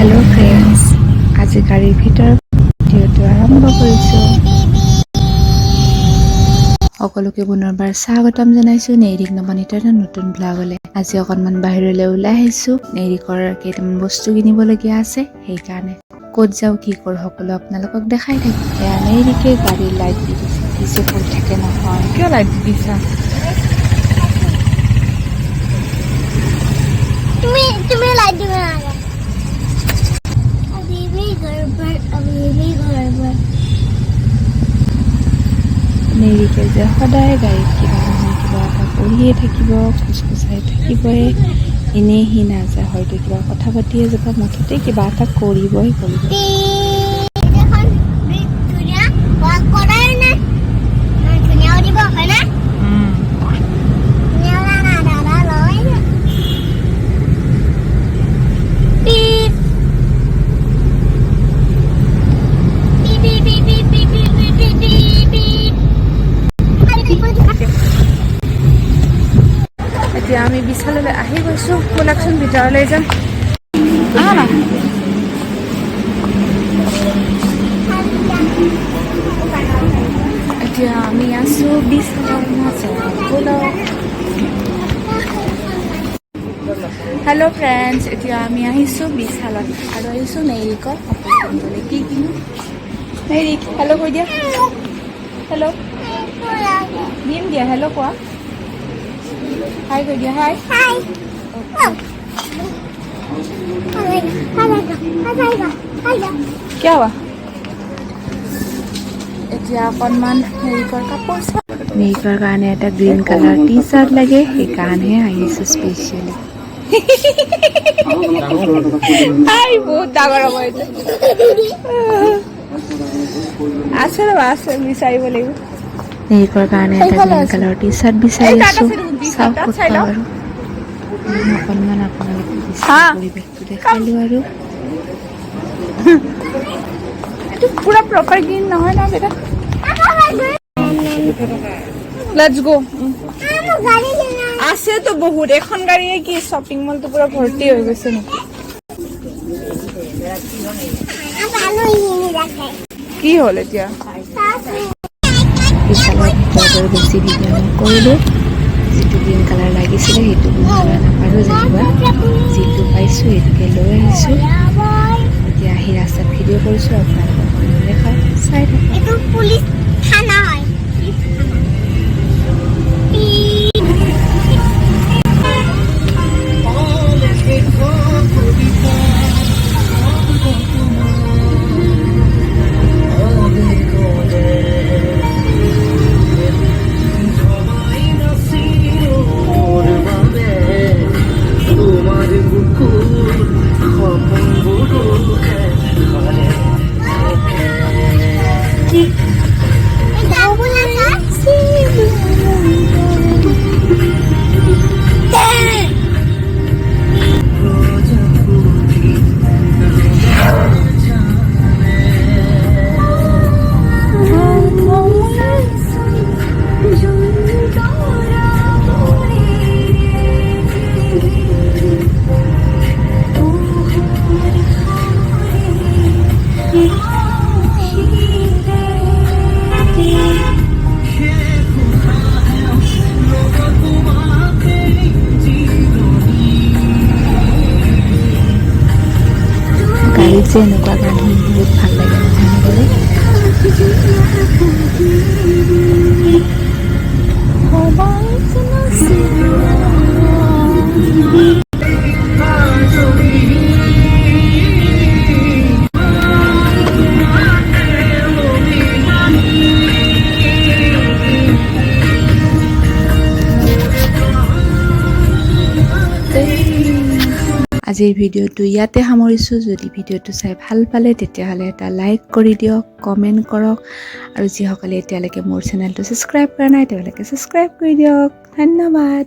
Hello friends, आज गाड़ीर ভিতৰৰ ভিডিঅ'টো আৰম্ভ কৰিছো। সকলোকে পুনৰবাৰ স্বাগতম জনাইছো neirik nabanitaৰ নতুন ব্লগলৈ। আজি অকনমান বাহিৰলৈ ওলাই আহিছো। neirik-ৰ কেইটামান বস্তু কিনিবলগীয়া আছে, সেইকাৰণে ক'ত যাও কি কৰো সকলো আপোনালোকক দেখাই থাকিম। এয়া neirik-এ গাড়ীৰ লাইট দি দিছে, পিছে ফুল থাকে নহয়। কিয় লাইট দি দিছা? তুমি লাইট দিবা না। neirik-এ যে সদায় গাড়ীত কিবা নহয় কিবা এটা কৰিয়ে থাকিব, খুচখুচাই থাকিবই, এনেই সি নাযায়। হয়তো কিবা কথা পাতিয়ে যাব, মুঠতে কিবা এটা কৰিবই কৰিব। এতিয়া আমি বিশাললৈ আহি গৈছো। ব'লকচোন ভিতৰলৈ যাম। না এতিয়া আমি আছো বিশালৰ মাজত। হেল্ল' ফ্ৰেণ্ডছ, এতিয়া আমি আহিছো বিশালত আৰু আহিছো neirik-ৰ কাপোৰ কিনিবলৈ। কি কিনো? neirik, হেল্ল' কৈ দিয়া। হেল্ল' দিম দিয়া। হেল্ল' কোৱা। হাই কৈ দিয়া। হাই কিয় হোৱা? এতিয়া অকণমান neirik-ৰ কাপোৰ চাম। neirik-ৰ কাৰণে এটা গ্ৰীণ কালাৰ টি চাৰ্ট লাগে, সেইকাৰণেহে আহিছো স্পেচিয়েলি। বহুত ডাঙৰ হ'ব এইটো। আছে ৰ'বা, আছে বিচাৰিব লাগিব। neirik-ৰ কাৰণে এটা গ্ৰীণ কালাৰ টি চাৰ্ট বিচাৰি আছো। চাওঁ ক'ত পাওঁ আৰু। অকণমান আপোনালোকে পৰিৱেশটো দেখালো আৰু। এইটো পুৰা প্ৰপাৰ গ্ৰীণ নহয় না বেটা। Let's go. আছে তো বহুত, এখন গাড়ীয়ে কি শ্বপিং মলটো পুৰা ভৰ্তি হৈ গৈছে নেকি? কি হ'ল এতিয়া? বিশালৰ ভিতৰত আৰু বেছি ভিডিঅ' নকৰিলোঁ। যিটো গ্ৰীণ কালাৰ লাগিছিলে সেইটো গ্ৰীণ কালাৰ নাপালোঁ যেনিবা। যিটো পাইছোঁ সেইটোকে লৈ আহিছোঁ। এতিয়া আহি ৰাস্তাত ভিডিঅ' কৰিছোঁ, আপোনালোকক দেখাওঁ, চাই থাকক। গাড়ীত যে এনেকুৱা গান শুনি বহুত ভাল লাগে নহয় নে? আজিৰ ভিডিঅ'টো ইয়াতে সামৰিছোঁ। যদি ভিডিঅ'টো চাই ভাল পালে তেতিয়াহ'লে এটা লাইক কৰি দিয়ক, কমেণ্ট কৰক, আৰু যিসকলে এতিয়ালৈকে মোৰ চেনেলটো ছাবস্ক্ৰাইব কৰা নাই তেওঁলোকে ছাবস্ক্ৰাইব কৰি দিয়ক। ধন্যবাদ।